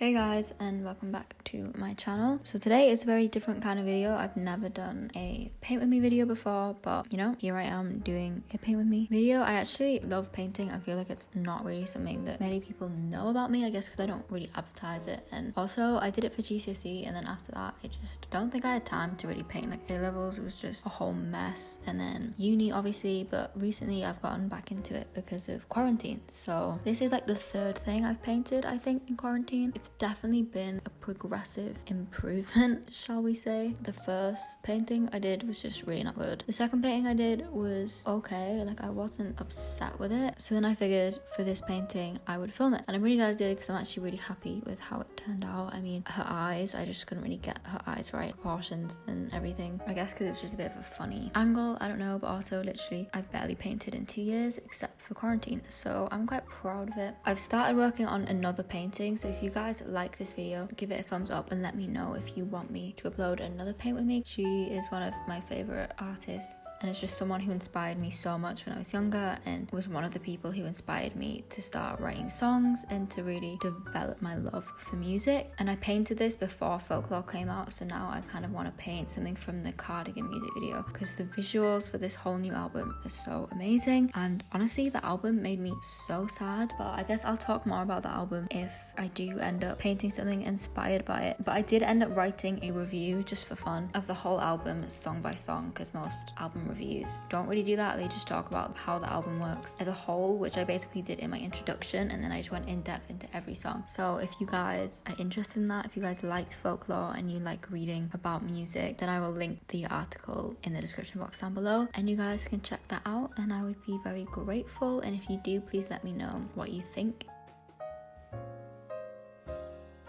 Hey guys, and welcome back to my channel. So today is a very different kind of video. I've never done a paint with me video before, but here I am doing a paint with me video. I actually love painting. I feel like it's not really something that many people know about me, I guess because I don't really advertise it. And also I did it for GCSE, and then after that I just don't think I had time to really paint. Like A-levels, it was just a whole mess, and then uni obviously, but recently I've gotten back into it because of quarantine. So this is like the third thing I've painted, I think, in quarantine. It's definitely been a progressive improvement, shall we say. The first painting I did was just really not good. The second painting I did was okay, like I wasn't upset with it. So then I figured for this painting I would film it, and I'm really glad I did because I'm actually really happy with how it turned out. I mean, her eyes, I just couldn't really get her eyes right, proportions and everything. I guess because it was just a bit of a funny angle, I don't know, but also literally I've barely painted in 2 years except for quarantine, so I'm quite proud of it. I've started working on another painting, so if you guys like this video, give it a thumbs up and let me know if you want me to upload another paint with me. She is one of my favorite artists, and it's just someone who inspired me so much when I was younger, and was one of the people who inspired me to start writing songs and to really develop my love for music. And I painted this before Folklore came out, so now I kind of want to paint something from the Cardigan music video because the visuals for this whole new album are so amazing. And honestly, the album made me so sad, but I guess I'll talk more about the album if I do end up painting something inspired by it. But I did end up writing a review just for fun of the whole album song by song, because most album reviews don't really do that. They just talk about how the album works as a whole, which I basically did in my introduction, and then I just went in depth into every song. So if you guys are interested in that, if you guys liked Folklore and you like reading about music, then I will link the article in the description box down below, and you guys can check that out, and I would be very grateful. And if you do, please let me know what you think.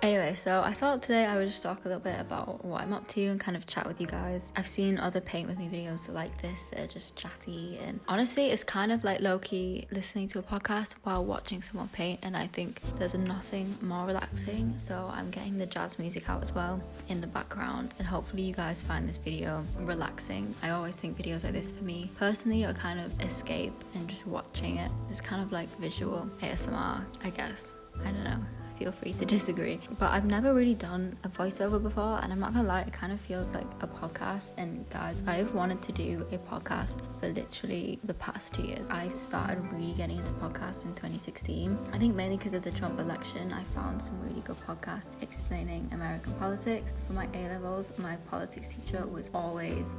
Anyway, so I thought today I would just talk a little bit about what I'm up to and kind of chat with you guys. I've seen other paint with me videos like this that are just chatty, and honestly it's kind of like low-key listening to a podcast while watching someone paint, and I think there's nothing more relaxing. So I'm getting the jazz music out as well in the background, and hopefully you guys find this video relaxing. I always think videos like this for me personally are kind of escape, and just watching it is kind of like visual ASMR, I guess. I don't know. Feel free to disagree, but I've never really done a voiceover before, and I'm not gonna lie, it kind of feels like a podcast. And guys, I've wanted to do a podcast for literally the past 2 years. I started really getting into podcasts in 2016. I think mainly because of the Trump election. I found some really good podcasts explaining American politics. For my A-levels, my politics teacher was always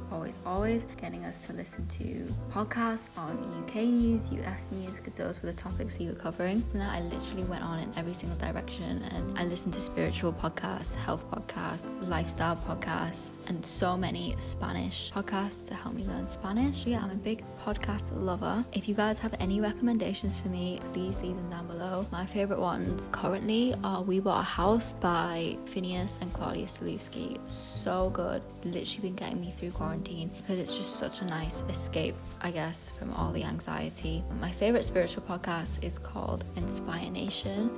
getting us to listen to podcasts on UK news, US news, because those were the topics we were covering. From that, I literally went on in every single direction, and I listened to spiritual podcasts, health podcasts, lifestyle podcasts, and so many Spanish podcasts to help me learn Spanish. Yeah, I'm a big podcast lover. If you guys have any recommendations for me, please leave them down below. My favorite ones currently are We Bought a House by Phineas and Claudia Sulewski. So good. It's literally been getting me through quarantine because it's just such a nice escape, I guess, from all the anxiety. My favorite spiritual podcast is called Inspire Nation.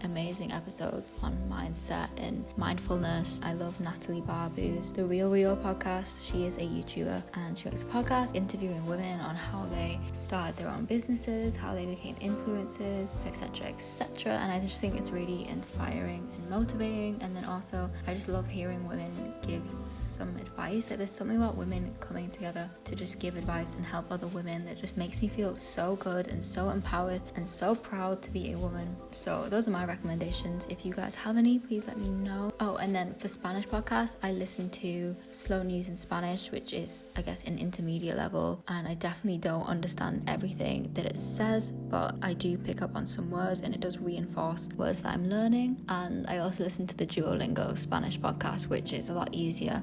Amazing episodes on mindset and mindfulness. I love Natalie Barbu's The Real podcast. She is a YouTuber, and she makes a podcast interviewing women on how they started their own businesses, how they became influencers, etc. And I just think it's really inspiring and motivating. And then also I just love hearing women give some advice. Like, there's something about women coming together to just give advice and help other women that just makes me feel so good and so empowered and so proud to be a woman. So those are my recommendations. If you guys have any, please let me know. Oh, and then for Spanish podcasts, I listen to Slow News in Spanish, which is, I guess, an intermediate level, and I definitely don't understand everything that it says, but I do pick up on some words, and it does reinforce words that I'm learning. And I also listen to the Duolingo Spanish podcast, which is a lot easier.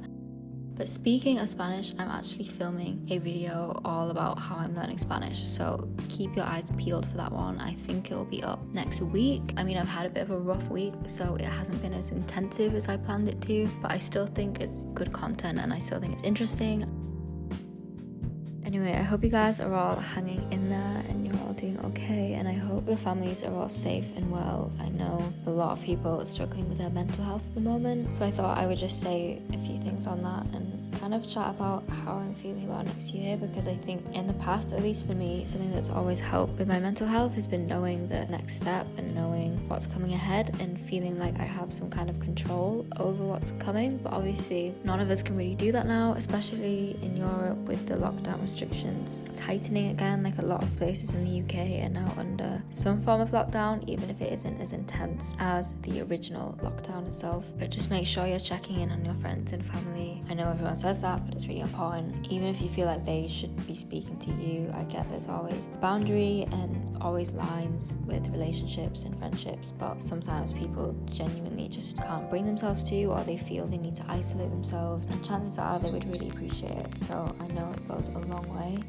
But speaking of Spanish, I'm actually filming a video all about how I'm learning Spanish, so keep your eyes peeled for that one. I think it'll be up next week. I mean, I've had a bit of a rough week, so it hasn't been as intensive as I planned it to, but I still think it's good content, and I still think it's interesting. Anyway, I hope you guys are all hanging in there and you're all doing okay, and I hope your families are all safe and well. I know a lot of people are struggling with their mental health at the moment, so I thought I would just say a few things on that and kind of chat about how I'm feeling about next year, because I think in the past, at least for me, something that's always helped with my mental health has been knowing the next step and knowing what's coming ahead and feeling like I have some kind of control over what's coming. But obviously none of us can really do that now, especially in Europe with the lockdown restrictions tightening again. Like, a lot of places in the UK are now under some form of lockdown, even if it isn't as intense as the original lockdown itself. But just make sure you're checking in on your friends and family. I know everyone says that, but it's really important. Even if you feel like they should be speaking to you, I get there's always boundary and always lines with relationships and friendships, but sometimes people genuinely just can't bring themselves to, or they feel they need to isolate themselves, and chances are they would really appreciate it. So I know it goes a long way.